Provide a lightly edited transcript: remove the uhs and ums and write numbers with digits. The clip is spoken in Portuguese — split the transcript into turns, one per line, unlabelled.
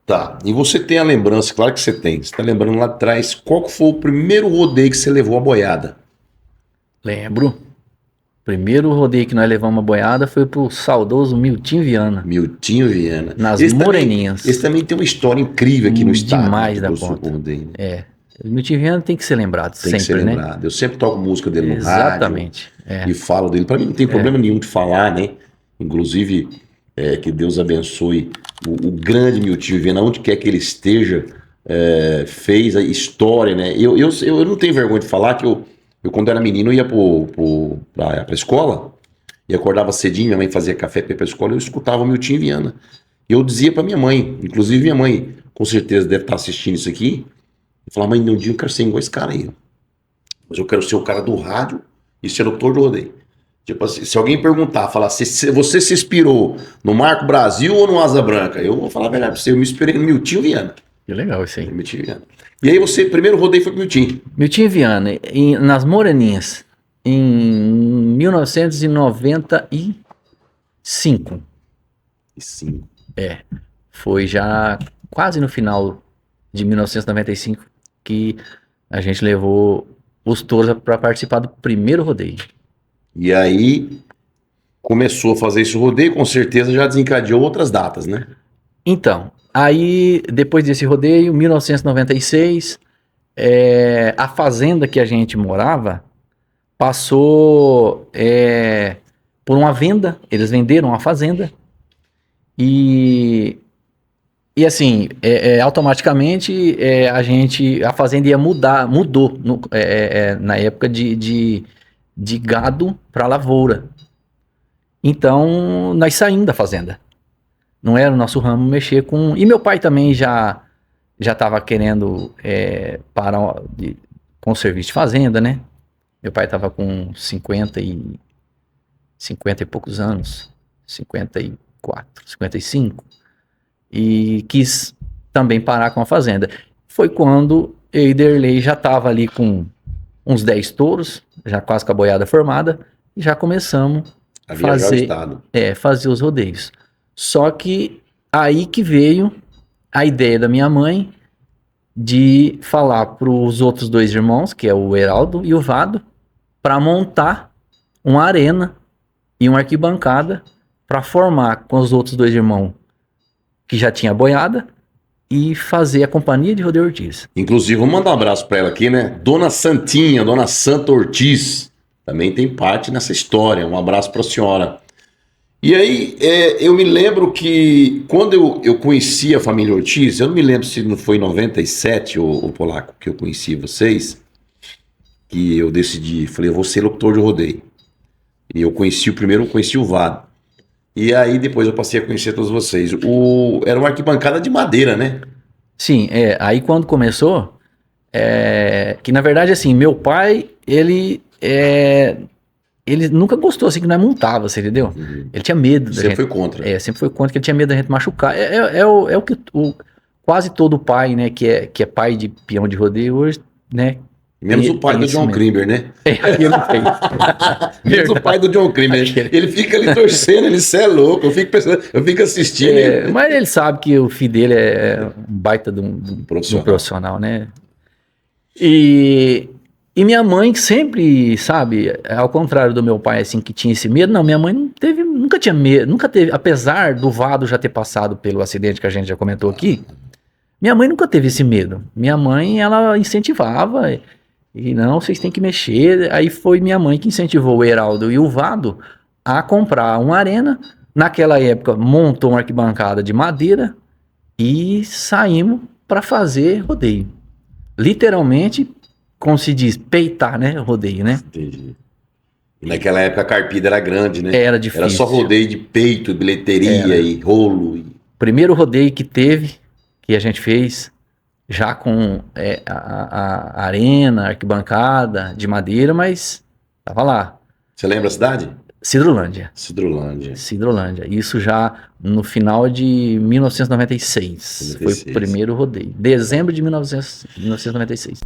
Tá, e você tem a lembrança, claro que você tem. Você tá lembrando lá atrás, qual que foi o primeiro rodeio que você levou a boiada?
Lembro. Primeiro rodeio que nós levamos uma boiada foi pro saudoso Milton Viana,
Miltinho Viana.
nas
Esse
Moreninhas.
também tem uma história incrível aqui no estado,
Demais
Mato
da
Grosso,
conta.
o rodeio, né?
É. O Milton Viana tem que ser lembrado
Tem que ser
sempre, né?
lembrado. Eu sempre toco música dele no rádio
Exatamente.
e falo dele. Pra mim não tem problema nenhum de falar, né? Inclusive, que Deus abençoe o grande Miltinho Viana, onde quer que ele esteja, fez a história, né? Eu não tenho vergonha de falar que eu quando era menino, ia pra escola e acordava cedinho, minha mãe fazia café pra ir pra escola, eu escutava o Miltinho Viana. E eu dizia pra minha mãe, inclusive minha mãe, com certeza deve estar assistindo isso aqui, eu falava, mãe, um dia eu quero ser igual esse cara aí. Mas eu quero ser o cara do rádio e ser locutor de rodeio. Tipo assim, se alguém perguntar, falar, se você se inspirou no Marco Brasil ou no Asa Branca? Eu vou falar a verdade pra você, eu me inspirei no Miltinho Viana.
Que legal isso aí.
Miltinho Viana. E aí você, primeiro rodeio foi pro Miltinho.
Milton Viana, nas Moreninhas, em 1995.
E sim.
Foi já quase no final de 1995 que a gente levou os touros para participar do primeiro rodeio.
E aí começou a fazer esse rodeio, com certeza já desencadeou outras datas, né?
Então, aí depois desse rodeio, 1996, a fazenda que a gente morava passou por uma venda. Eles venderam a fazenda e assim, automaticamente a fazenda ia mudou na época de gado para lavoura. Então, nós saímos da fazenda. Não era o nosso ramo mexer com... E meu pai também já estava querendo parar com o serviço de fazenda, né? Meu pai estava com 50 e poucos anos, 54, 55, e quis também parar com a fazenda. Foi quando eu e Derlei já estava ali com uns 10 touros, já quase com a boiada formada, e já começamos
A viajar o estado.
fazer os rodeios. Só que aí que veio a ideia da minha mãe de falar para os outros dois irmãos, que é o Heraldo e o Vado, para montar uma arena e uma arquibancada para formar com os outros dois irmãos que já tinha boiada e fazer a companhia de Rodeio Ortiz.
Inclusive, vamos mandar um abraço para ela aqui, né? Dona Santinha, Dona Santa Ortiz, também tem parte nessa história. Um abraço para a senhora. E aí, eu me lembro que quando eu conheci a família Ortiz, eu não me lembro se não foi em 97, o Polaco, que eu conheci vocês, que eu decidi, falei, eu vou ser locutor de rodeio. E eu conheci eu conheci o Vado. E aí depois eu passei a conhecer todos vocês. Era uma arquibancada de madeira, né?
Sim, aí quando começou, que na verdade assim, meu pai, ele nunca gostou assim que nós montava, você entendeu? Ele tinha medo da
Sempre
gente.
foi contra.
Sempre foi contra, que ele tinha medo da gente machucar. O que quase todo pai, né, que é pai de peão de rodeio hoje, né?
Menos o pai do John Crimber, né?
Ele tem.
Menos o pai do John Crimber. Ele fica ali torcendo, ele é louco. Eu fico pensando, eu fico assistindo.
Mas ele sabe que o filho dele é um baita de um profissional, né? E minha mãe sempre, sabe, ao contrário do meu pai, assim, que tinha esse medo, não, minha mãe nunca tinha medo, nunca teve, apesar do Vado já ter passado pelo acidente que a gente já comentou aqui, minha mãe nunca teve esse medo. Minha mãe, ela incentivava, e não, vocês têm que mexer. Aí foi minha mãe que incentivou o Heraldo e o Vado a comprar uma arena. Naquela época, montou uma arquibancada de madeira e saímos para fazer rodeio. Literalmente, como se diz, peitar, né? Rodeio, né?
Entendi. E naquela época a carpida era grande, né?
Era difícil.
Era só rodeio de peito, bilheteria e rolo.
Primeiro rodeio que teve, que a gente fez, já com a arena, a arquibancada de madeira, mas tava lá.
Você lembra a cidade?
Cidrolândia.
Cidrolândia.
Isso já no final de 1996. Foi o primeiro rodeio. Dezembro de 1996.